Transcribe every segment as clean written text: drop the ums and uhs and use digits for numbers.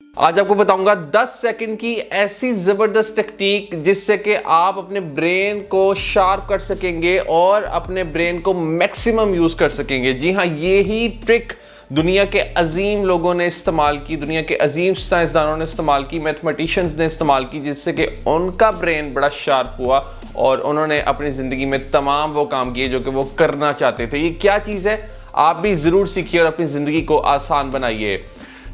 आज आपको बताऊंगा 10 सेकंड की ऐसी जबरदस्त टेक्निक जिससे कि आप अपने ब्रेन को शार्प कर सकेंगे और अपने ब्रेन को मैक्सिमम यूज कर सकेंगे। जी हाँ, ये ही ट्रिक दुनिया के अजीम लोगों ने इस्तेमाल की, दुनिया के अजीम साइंसदानों ने इस्तेमाल की, मैथमेटिशियंस ने इस्तेमाल की, जिससे कि उनका ब्रेन बड़ा शार्प हुआ और उन्होंने अपनी जिंदगी में तमाम वो काम किए जो कि वो करना चाहते थे। ये क्या चीज़ है, आप भी जरूर सीखिए और अपनी जिंदगी को आसान बनाइए।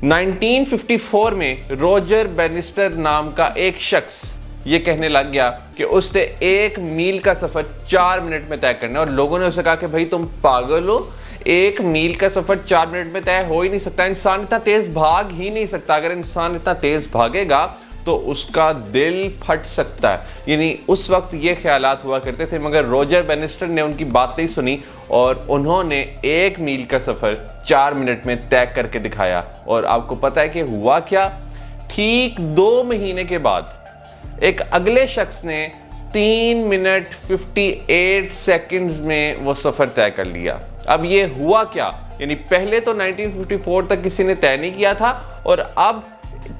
1954 में रॉजर बैनिस्टर नाम का एक शख्स ये कहने लग गया कि उसने 1 मील का सफर 4 मिनट में तय करना है। और लोगों ने उसे कहा कि भाई तुम पागल हो, 1 मील का सफर 4 मिनट में तय हो ही नहीं सकता, इंसान इतना तेज भाग ही नहीं सकता। अगर इंसान इतना तेज भागेगा तो उसका दिल फट सकता है। यानी उस वक्त ये ख्यालात हुआ करते थे, मगर रॉजर बैनिस्टर ने उनकी बात नहीं सुनी और उन्होंने 1 मील का सफर 4 मिनट में तय करके दिखाया। और आपको पता है कि हुआ क्या? ठीक 2 महीने के बाद एक अगले शख्स ने 3 मिनट 58 सेकंड्स में वो सफर तय कर लिया। अब ये हुआ क्या? यानी पहले तो 1954 तक किसी ने तय नहीं किया था और अब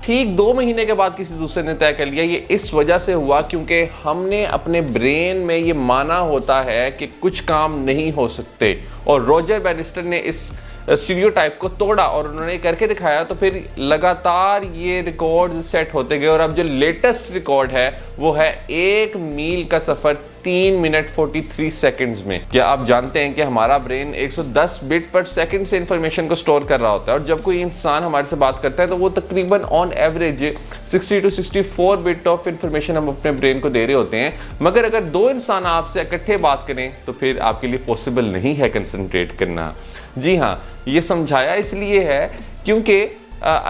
ठीक 2 महीने के बाद किसी दूसरे ने तय कर लिया। ये इस वजह से हुआ क्योंकि हमने अपने ब्रेन में ये माना होता है कि कुछ काम नहीं हो सकते, और रॉजर बैनिस्टर ने इस स्टीरियोटाइप को तोड़ा और उन्होंने करके दिखाया। तो फिर लगातार ये रिकॉर्ड सेट होते गए और अब जो लेटेस्ट रिकॉर्ड है वो है 1 मील का सफर 3 मिनट 43 सेकंड्स में। क्या आप जानते हैं कि हमारा ब्रेन 110 बिट पर सेकंड से इंफॉर्मेशन को स्टोर कर रहा होता है, और जब कोई इंसान हमारे से बात करता है तो वो तकरीबन on average 60 to 64 bit of information हम अपने ब्रेन को दे रहे होते हैं। मगर अगर 2 इंसान आपसे इकट्ठे बात करें तो फिर आपके लिए पॉसिबल नहीं है कंसंट्रेट करना। जी हाँ, ये समझाया इसलिए है क्योंकि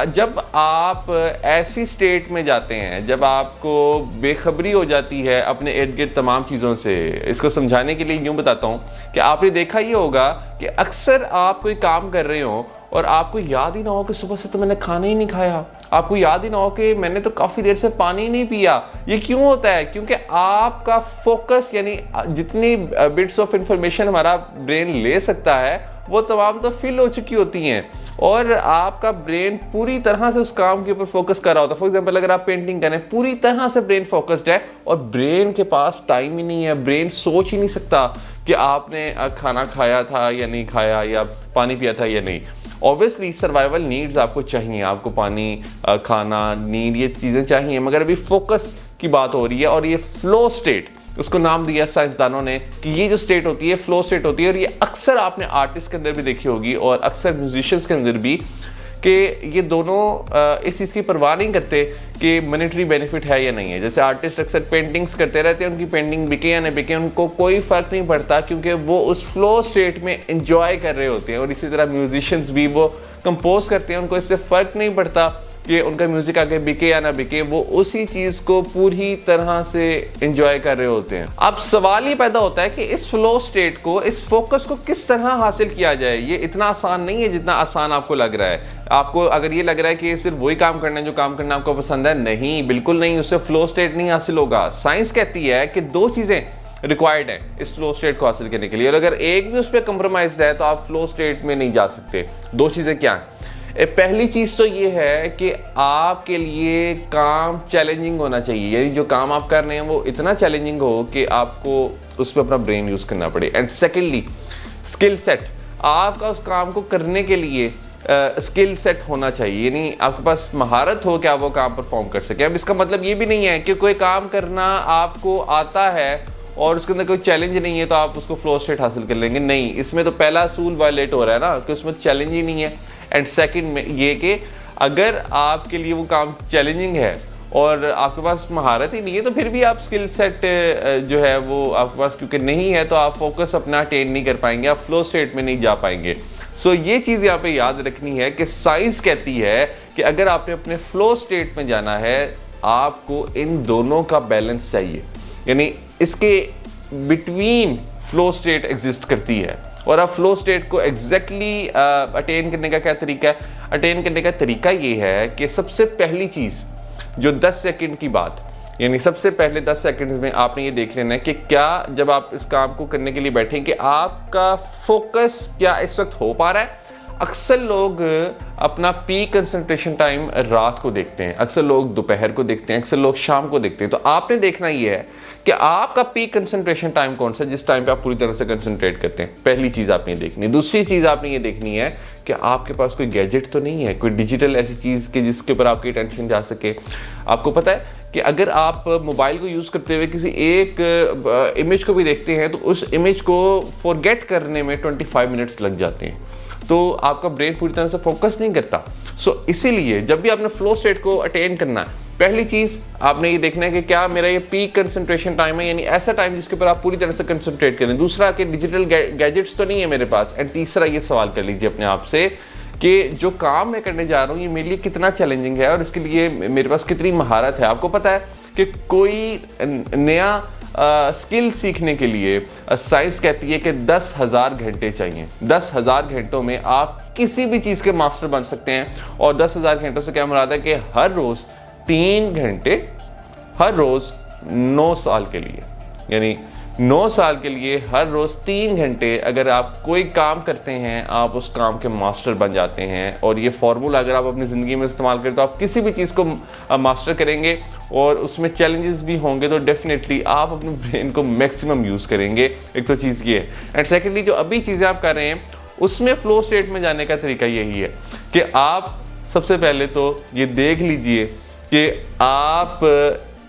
जब आप ऐसी स्टेट में जाते हैं जब आपको बेखबरी हो जाती है अपने इर्द गिर्द तमाम चीज़ों से, इसको समझाने के लिए यूँ बताता हूँ कि आपने देखा ये होगा कि अक्सर आप कोई काम कर रहे हो और आपको याद ही ना हो कि सुबह से तो मैंने खाना ही नहीं खाया, आपको याद ही ना हो कि मैंने तो काफ़ी देर से पानी नहीं पिया। ये क्यों होता है? क्योंकि आपका फोकस, यानी जितनी बिट्स ऑफ इंफॉर्मेशन हमारा ब्रेन ले सकता है वो तमाम तो फिल हो चुकी होती हैं और आपका ब्रेन पूरी तरह से उस काम के ऊपर फोकस कर रहा होता है। फॉर एग्जांपल, अगर आप पेंटिंग करें, पूरी तरह से ब्रेन फोकस्ड है और ब्रेन के पास टाइम ही नहीं है, ब्रेन सोच ही नहीं सकता कि आपने खाना खाया था या नहीं खाया, या पानी पिया था या नहीं। ऑब्वियसली सर्वाइवल नीड्स आपको चाहिए, आपको पानी, खाना, नींद, ये चीज़ें चाहिए, मगर अभी फोकस की बात हो रही है। और ये फ्लो स्टेट, उसको नाम दिया साइंसदानों ने कि ये जो स्टेट होती है फ्लो स्टेट होती है, और ये अक्सर आपने आर्टिस्ट के अंदर भी देखी होगी और अक्सर म्यूजिशियंस के अंदर भी, कि ये दोनों इस चीज़ की परवाह नहीं करते कि मॉनेटरी बेनिफिट है या नहीं है। जैसे आर्टिस्ट अक्सर पेंटिंग्स करते रहते हैं, उनकी पेंटिंग बिके या नहीं बिके उनको कोई फ़र्क नहीं पड़ता क्योंकि वो उस फ्लो स्टेट में एंजॉय कर रहे होते हैं। और इसी तरह म्यूजिशियंस भी वो कंपोज करते हैं, उनको इससे फ़र्क नहीं पड़ता कि उनका म्यूजिक आगे बिके या ना बिके, वो उसी चीज़ को पूरी तरह से एंजॉय कर रहे होते हैं। अब सवाल ये पैदा होता है कि इस फ्लो स्टेट को, इस फोकस को किस तरह हासिल किया जाए। ये इतना आसान नहीं है जितना आसान आपको लग रहा है। आपको अगर ये लग रहा है कि सिर्फ वही काम करना है जो काम करना आपको पसंद है, नहीं, बिल्कुल नहीं, उससे फ्लो स्टेट नहीं हासिल होगा। साइंस कहती है कि 2 चीज़ें रिक्वायर्ड है इस फ्लो स्टेट को हासिल करने के लिए, और अगर एक भी उस पर कंप्रोमाइज है तो आप फ्लो स्टेट में नहीं जा सकते। 2 चीज़ें क्या हैं? पहली चीज़ तो ये है कि आपके लिए काम चैलेंजिंग होना चाहिए, यानी जो काम आप कर रहे हैं वो इतना चैलेंजिंग हो कि आपको उस पर अपना ब्रेन यूज़ करना पड़े। एंड सेकेंडली, स्किल सेट, आपका उस काम को करने के लिए स्किल सेट होना चाहिए, यानी आपके पास महारत हो कि आप वो काम परफॉर्म कर सकें। अब इसका मतलब ये भी नहीं है कि कोई काम करना आपको आता है और उसके अंदर कोई चैलेंज नहीं है तो आप उसको फ्लो स्टेट हासिल कर लेंगे, नहीं, इसमें तो पहला असूल वायलेट हो रहा है ना कि उसमें चैलेंज ही नहीं है। एंड सेकंड में ये कि अगर आपके लिए वो काम चैलेंजिंग है और आपके पास महारत ही नहीं है तो फिर भी आप स्किल सेट जो है वो आपके पास क्योंकि नहीं है तो आप फोकस अपना अटेन नहीं कर पाएंगे, आप फ्लो स्टेट में नहीं जा पाएंगे। सो ये चीज़ यहाँ पे याद रखनी है कि साइंस कहती है कि अगर आपने अपने फ्लो स्टेट में जाना है आपको इन दोनों का बैलेंस चाहिए, यानी इसके बिटवीन फ्लो स्टेट एग्जिस्ट करती है। और अब फ्लो स्टेट को एग्जैक्टली अटेन करने का क्या तरीका है? अटेन करने का तरीका ये है कि सबसे पहली चीज़ जो 10 सेकंड की बात, यानी सबसे पहले 10 सेकंड में आपने ये देख लेना है कि क्या जब आप इस काम को करने के लिए बैठें कि आपका फोकस क्या इस वक्त हो पा रहा है, अक्सर लोग अपना पीक कंसंट्रेशन टाइम रात को देखते हैं, अक्सर लोग दोपहर को देखते हैं, अक्सर लोग शाम को देखते हैं। तो आपने देखना ये है कि आपका पीक कंसंट्रेशन टाइम कौन सा, जिस टाइम पे आप पूरी तरह से कंसंट्रेट करते हैं। पहली चीज़ आपने देखनी। दूसरी चीज़ आपने ये देखनी है कि आपके पास कोई गैजेट तो नहीं है, कोई डिजिटल ऐसी चीज़ के जिसके ऊपर आपकी अटेंशन जा सके। आपको पता है कि अगर आप मोबाइल को यूज़ करते हुए किसी एक इमेज को भी देखते हैं तो उस इमेज को फॉरगेट करने में 25 मिनट्स लग जाते हैं, तो आपका ब्रेन पूरी तरह से फोकस नहीं करता। इसीलिए जब भी आपने फ्लो स्टेट को अटेन करना है, पहली चीज़ आपने ये देखना है कि क्या मेरा ये पीक कंसंट्रेशन टाइम है, यानी ऐसा टाइम जिसके ऊपर आप पूरी तरह से कंसंट्रेट करें। दूसरा कि डिजिटल गैजेट्स तो नहीं है मेरे पास। एंड तीसरा ये सवाल कर लीजिए अपने आप से कि जो काम मैं करने जा रहा हूँ ये मेरे लिए कितना चैलेंजिंग है और इसके लिए मेरे पास कितनी महारत है। आपको पता है कि कोई नया स्किल सीखने के लिए साइंस कहती है कि 10,000 घंटे चाहिए। 10,000 घंटों में आप किसी भी चीज़ के मास्टर बन सकते हैं। और 10,000 घंटों से क्या मुराद है कि हर रोज़ 3 घंटे, हर रोज़ 9 साल के लिए, यानी 9 साल के लिए हर रोज़ 3 घंटे अगर आप कोई काम करते हैं आप उस काम के मास्टर बन जाते हैं। और ये फार्मूला अगर आप अपनी ज़िंदगी में इस्तेमाल करें तो आप किसी भी चीज़ को मास्टर करेंगे और उसमें चैलेंजेस भी होंगे तो डेफिनेटली आप अपने ब्रेन को मैक्सिमम यूज़ करेंगे। एक तो चीज़ ये है। एंड सेकेंडली जो अभी चीज़ें आप कर रहे हैं उसमें फ़्लो स्टेट में जाने का तरीका यही है कि आप सबसे पहले तो ये देख लीजिए कि आप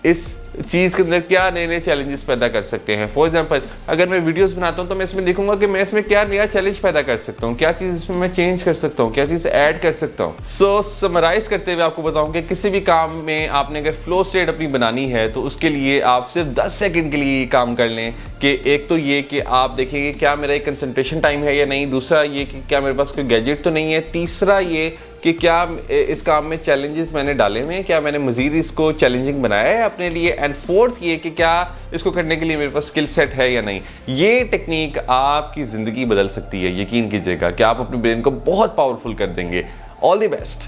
इस चीज़ के अंदर क्या नए नए चैलेंजेस पैदा कर सकते हैं। फॉर एग्जांपल अगर मैं वीडियोस बनाता हूं तो मैं इसमें देखूंगा कि मैं इसमें क्या नया चैलेंज पैदा कर सकता हूं, क्या चीज़ इसमें मैं चेंज कर सकता हूं, क्या चीज़ ऐड कर सकता हूं। सो समराइज करते हुए आपको बताऊं कि किसी भी काम में आपने अगर फ्लो स्टेट अपनी बनानी है तो उसके लिए आप सिर्फ 10 सेकेंड के लिए काम कर लें कि एक तो ये कि आप देखेंगे क्या मेरा एक कंसंट्रेशन टाइम है या नहीं। दूसरा ये कि क्या मेरे पास कोई गैजेट तो नहीं है। तीसरा ये कि क्या इस काम में चैलेंजेस मैंने डाले हुए हैं, क्या मैंने मज़ीद इसको चैलेंजिंग बनाया है अपने लिए। एंड फोर्थ ये कि क्या इसको करने के लिए मेरे पास स्किल सेट है या नहीं। ये टेक्निक आपकी ज़िंदगी बदल सकती है। यकीन कीजिएगा कि आप अपने ब्रेन को बहुत पावरफुल कर देंगे। All the best.